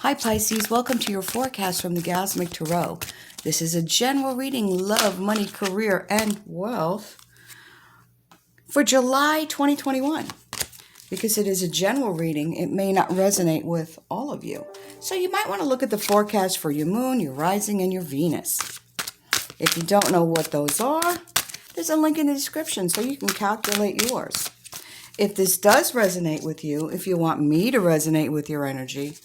Hi Pisces, welcome to your forecast from the Gasmic Tarot. This is a general reading, love, money, career, and wealth for July 2021. Because it is a general reading, it may not resonate with all of you. So you might want to look at the forecast for your moon, your rising, and your Venus. If you don't know what those are, there's a link in the description so you can calculate yours. If this does resonate with you, if you want me to resonate with your energy,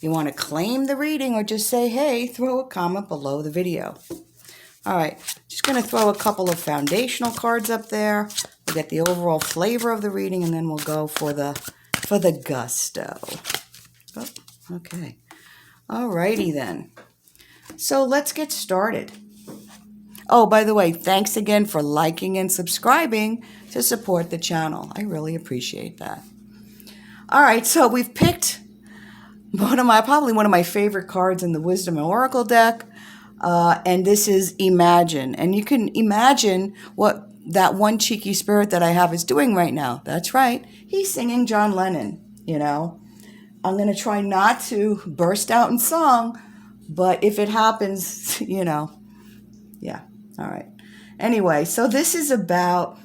you want to claim the reading or just say, hey, throw a comment below the video. All right, just going to throw a couple of foundational cards up there. We'll get the overall flavor of the reading, and then we'll go for the gusto. Oh, okay. All righty then. So let's get started. Oh, by the way, thanks again for liking and subscribing to support the channel. I really appreciate that. All right, so we've picked probably one of my favorite cards in the Wisdom and Oracle deck, and this is Imagine. And you can imagine what that one cheeky spirit that I have is doing right now. That's right, he's singing John Lennon, you know. I'm going to try not to burst out in song, but if it happens, you know, yeah, all right. Anyway, so this is about,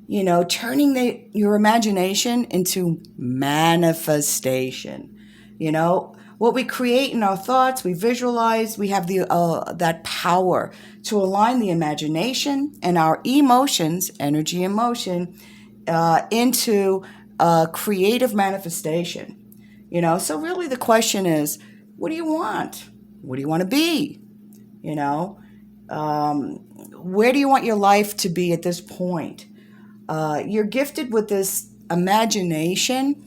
you know, turning your imagination into manifestation. You know, what we create in our thoughts, we visualize, we have that power to align the imagination and our emotions, energy and motion, into creative manifestation. You know, so really the question is, what do you want? What do you want to be? You know, where do you want your life to be at this point? You're gifted with this imagination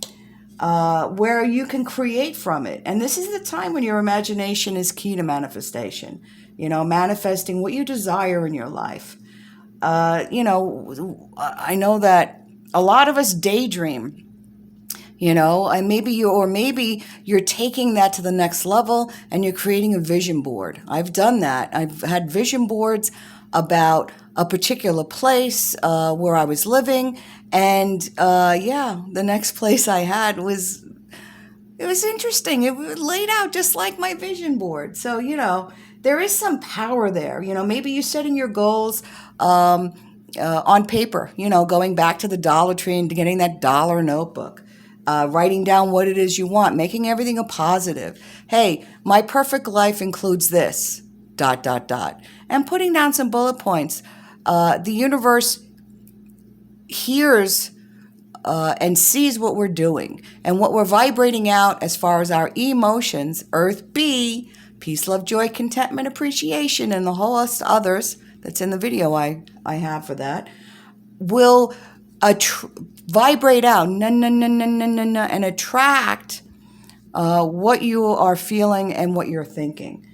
where you can create from it. And this is the time when your imagination is key to manifestation. You know, manifesting what you desire in your life. You know, I know that a lot of us daydream. You know, and maybe you're taking that to the next level and you're creating a vision board. I've done that. I've had vision boards about a particular place where I was living, and yeah, the next place I had was interesting. It was laid out just like my vision board. So, you know, there is some power there. You know, maybe you're setting your goals on paper, you know, going back to the Dollar Tree and getting that dollar notebook. Writing down what it is you want, making everything a positive. Hey, my perfect life includes this, ... And putting down some bullet points. The universe hears and sees what we're doing and what we're vibrating out as far as our emotions, Earth B, peace, love, joy, contentment, appreciation, and the whole host of others that's in the video I have for that, will vibrate out, and attract what you are feeling and what you're thinking.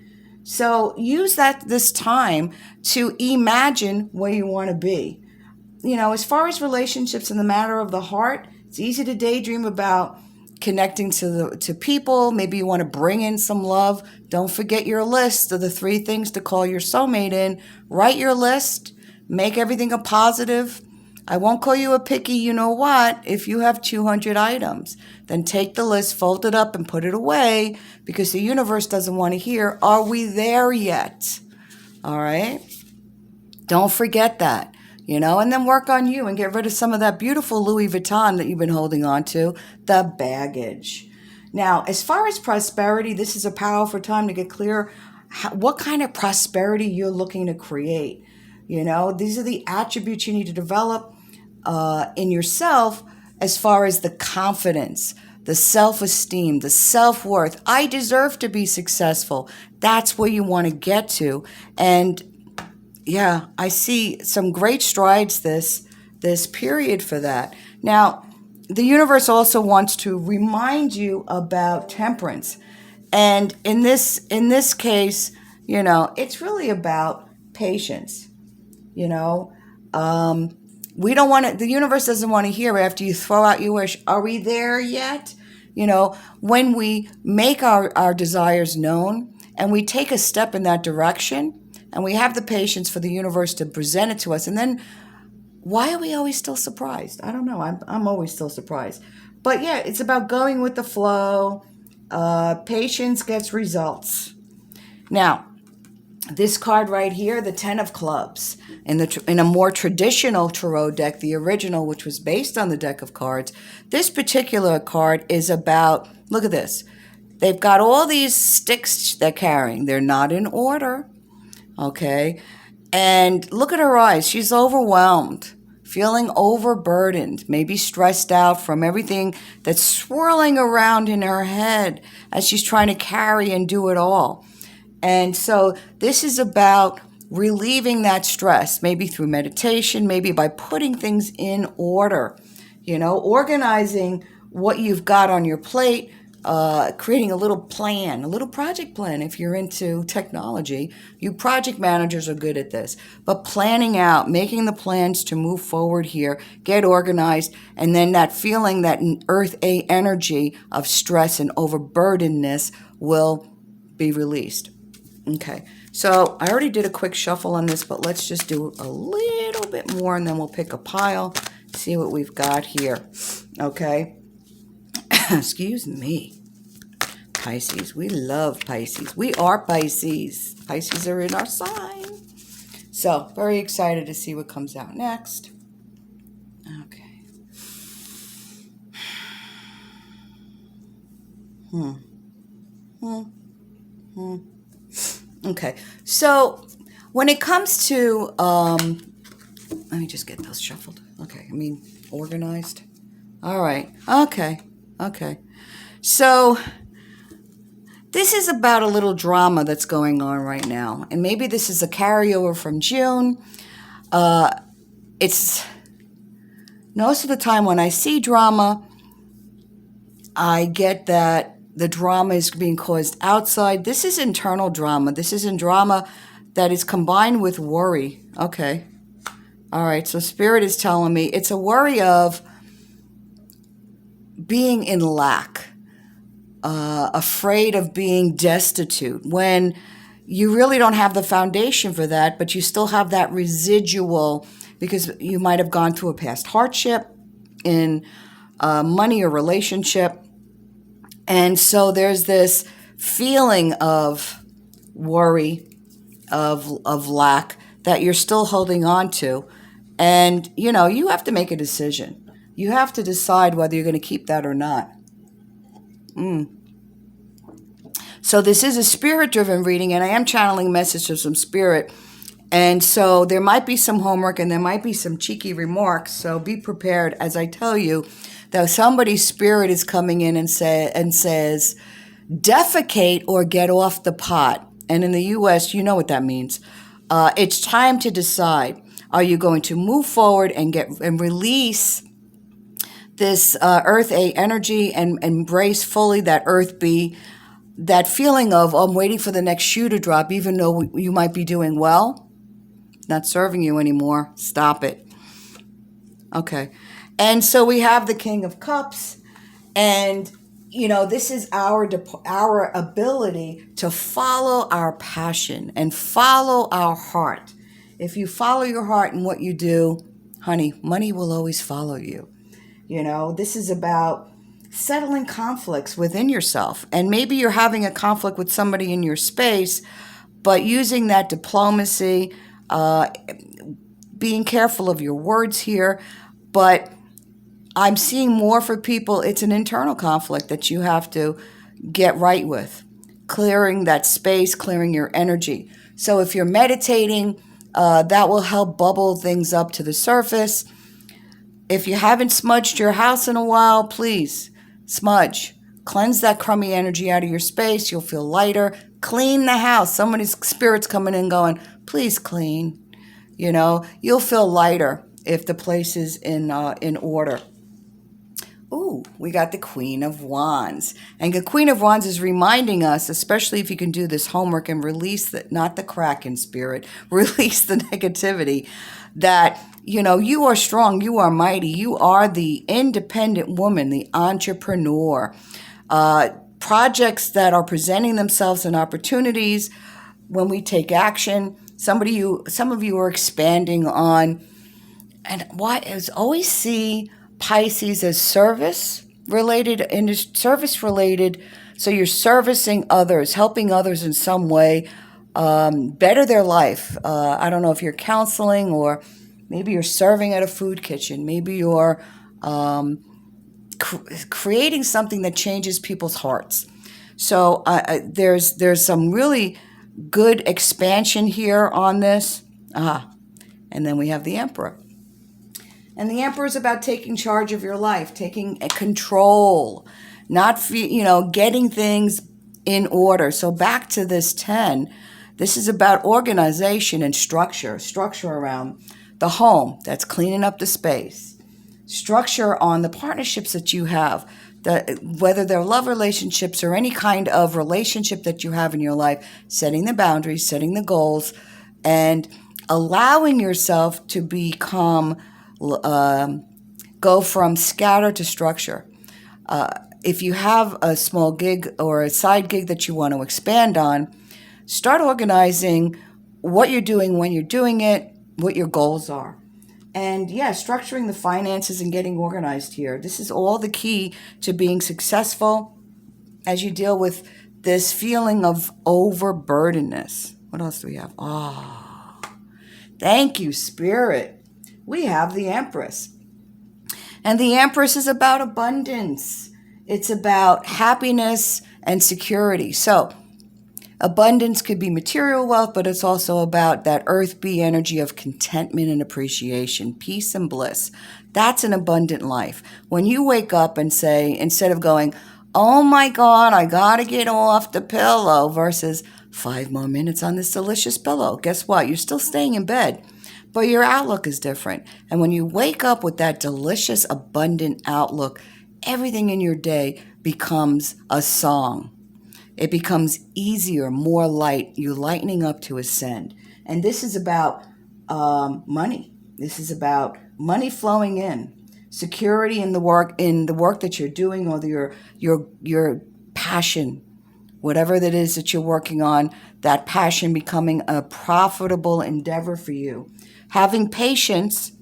So use this time to imagine where you want to be. You know, as far as relationships in the matter of the heart, it's easy to daydream about connecting to people. Maybe you want to bring in some love. Don't forget your list of the 3 things to call your soulmate in. Write your list. Make everything a positive. I won't call you a picky you-know-what if you have 200 items. Then take the list, fold it up, and put it away, because the universe doesn't want to hear, are we there yet? All right? Don't forget that, you know, and then work on you and get rid of some of that beautiful Louis Vuitton that you've been holding on to, the baggage. Now, as far as prosperity, this is a powerful time to get clear what kind of prosperity you're looking to create. You know, these are the attributes you need to develop in yourself as far as the confidence, the self-esteem, the self-worth. I deserve to be successful. That's where you want to get to. And yeah, I see some great strides this period for that. Now, the universe also wants to remind you about temperance. And in this case, you know, it's really about patience. You know, we don't want to, the universe doesn't want to hear after you throw out your wish, are we there yet? You know, when we make our desires known and we take a step in that direction and we have the patience for the universe to present it to us, and then why are we always still surprised? I don't know. I'm always still surprised. But yeah, it's about going with the flow, Patience gets results. Now, this card right here, the Ten of Clubs, in a more traditional tarot deck, the original, which was based on the deck of cards, this particular card is about, look at this. They've got all these sticks they're carrying. They're not in order, okay? And look at her eyes. She's overwhelmed, feeling overburdened, maybe stressed out from everything that's swirling around in her head as she's trying to carry and do it all. And so this is about relieving that stress, maybe through meditation, maybe by putting things in order, organizing what you've got on your plate, creating a little plan, a little project plan. If you're into technology, you project managers are good at this. But planning out, making the plans to move forward here, get organized, and then that feeling, that Earth A energy of stress and overburdenedness will be released. Okay, so I already did a quick shuffle on this, but let's just do a little bit more, and then we'll pick a pile, see what we've got here. Okay, excuse me. Pisces, we love Pisces. We are Pisces. Pisces are in our sign. So, very excited to see what comes out next. Okay. Okay, so when it comes to, let me just get those shuffled. Okay, organized. All right, okay. So this is about a little drama that's going on right now. And maybe this is a carryover from June. It's most of the time when I see drama, I get that the drama is being caused outside. This is internal drama. This is in drama that is combined with worry. Okay. All right. So Spirit is telling me it's a worry of being in lack, afraid of being destitute, when you really don't have the foundation for that, but you still have that residual because you might have gone through a past hardship in money or relationship. And so there's this feeling of worry, of lack that you're still holding on to. And, you have to make a decision. You have to decide whether you're going to keep that or not. So this is a spirit-driven reading, and I am channeling messages from spirit. And so there might be some homework and there might be some cheeky remarks. So be prepared as I tell you that somebody's spirit is coming in and says, defecate or get off the pot. And in the U.S., you know what that means. It's time to decide. Are you going to move forward and release this Earth A energy and embrace fully that Earth B, that feeling of, I'm waiting for the next shoe to drop, even though you might be doing well? Not serving you anymore. Stop it. Okay. And so we have the King of Cups, and, this is our ability to follow our passion and follow our heart. If you follow your heart in what you do, honey, money will always follow you. This is about settling conflicts within yourself. And maybe you're having a conflict with somebody in your space, but using that diplomacy, being careful of your words here. But I'm seeing more for people, it's an internal conflict that you have to get right with. Clearing that space, clearing your energy. So if you're meditating, that will help bubble things up to the surface. If you haven't smudged your house in a while, please smudge. Cleanse that crummy energy out of your space. You'll feel lighter. Clean the house. Somebody's spirit's coming in going, please clean. You'll feel lighter if the place is in order. Ooh, we got the Queen of Wands. And the Queen of Wands is reminding us, especially if you can do this homework and release not the Kraken spirit, release the negativity, that, you are strong, you are mighty, you are the independent woman, the entrepreneur. Projects that are presenting themselves and opportunities when we take action. Some of you are expanding on, and why is always see Pisces as service related So you're servicing others, helping others in some way, better their life. I don't know if you're counseling, or maybe you're serving at a food kitchen. Maybe you're creating something that changes people's hearts. So there's some really good expansion here on this. And then we have the Emperor. And the Emperor is about taking charge of your life, taking control, not, getting things in order. So back to this 10, this is about organization and structure around the home. That's cleaning up the space. Structure on the partnerships that you have, whether they're love relationships or any kind of relationship that you have in your life, setting the boundaries, setting the goals, and allowing yourself to become, go from scatter to structure. If you have a small gig or a side gig that you want to expand on, start organizing what you're doing, when you're doing it, what your goals are. And structuring the finances and getting organized here. This is all the key to being successful as you deal with this feeling of overburdenedness. What else do we have? Thank you, Spirit. We have the Empress. And the Empress is about abundance. It's about happiness and security. So abundance could be material wealth, but it's also about that earth B energy of contentment and appreciation, peace and bliss. That's an abundant life. When you wake up and say, instead of going, oh my God, I gotta get off the pillow, versus 5 more minutes on this delicious pillow, guess what? You're still staying in bed, but your outlook is different. And when you wake up with that delicious, abundant outlook, everything in your day becomes a song. It becomes easier, more light. You're lightening up to ascend. And this is about money. This is about money flowing in, security in the work that you're doing, or your passion, whatever that is that you're working on. That passion becoming a profitable endeavor for you. Having patience.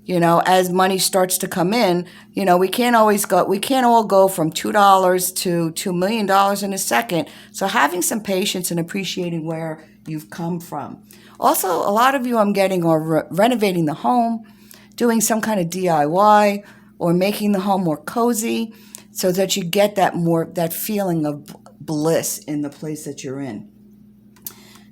As money starts to come in, we can't all go from $2 to $2 million in a second. So having some patience and appreciating where you've come from. Also, a lot of you I'm getting are renovating the home, doing some kind of DIY, or making the home more cozy so that you get that feeling of bliss in the place that you're in.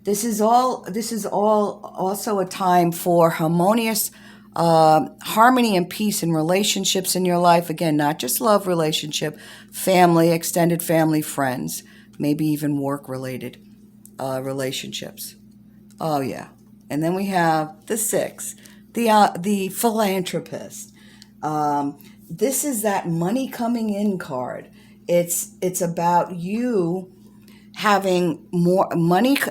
This is all also a time for harmonious harmony and peace in relationships in your life. Again, not just love relationship, family, extended family, friends, maybe even work-related relationships. Oh, yeah. And then we have the 6, the philanthropist. This is that money coming in card. It's about you having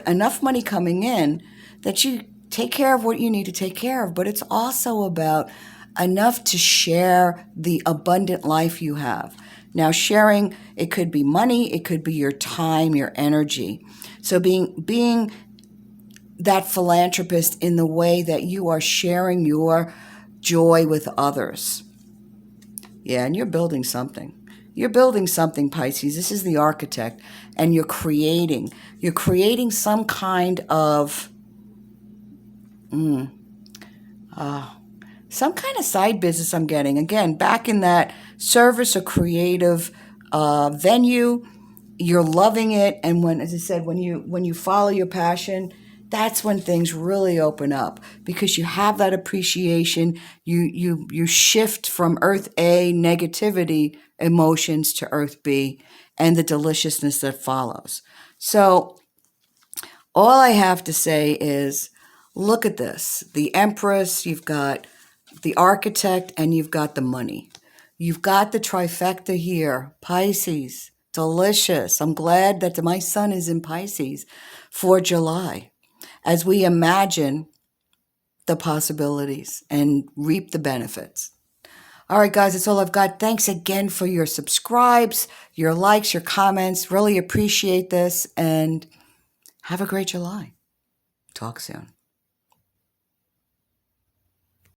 enough money coming in that you take care of what you need to take care of, but it's also about enough to share the abundant life you have. Now, sharing, it could be money, it could be your time, your energy. So being that philanthropist in the way that you are sharing your joy with others. Yeah, and you're building something. You're building something, Pisces. This is the architect, and you're creating some kind of some kind of side business I'm getting. Again, back in that service or creative venue, you're loving it. And as I said, when you follow your passion, that's when things really open up, because you have that appreciation. You shift from Earth A negativity emotions to Earth B and the deliciousness that follows. So all I have to say is, look at this. The Empress, you've got the architect, and you've got the money. You've got the trifecta here. Pisces, delicious. I'm glad that my sun is in Pisces for July, as we imagine the possibilities and reap the benefits. All right, guys, that's all I've got. Thanks again for your subscribes, your likes, your comments. Really appreciate this, and have a great July. Talk soon.